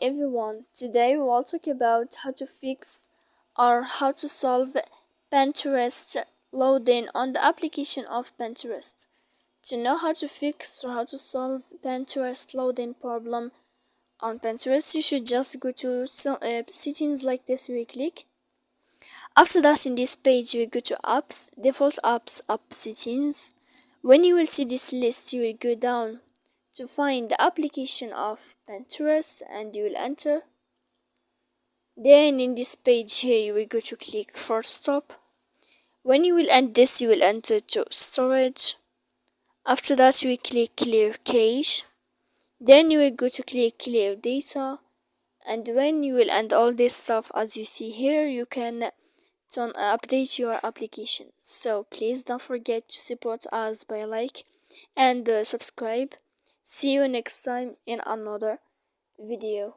everyone, today we will talk about how to fix or how to solve Pinterest loading on the application of Pinterest. To know how to fix or how to solve Pinterest loading problem on Pinterest, you should just go to settings like this. We click. After that, in this page we go to apps, default apps, app settings. When you will see this list, you will go down to find the application of Pinterest and you will enter. Then in this page here you will go to click for stop. When you will end this, you will enter to storage. After that you will click clear cache. Then you will go to click clear data, and when you will end all this stuff as you see here, you can update your application. So please don't forget to support us by like and subscribe. See you next time in another video.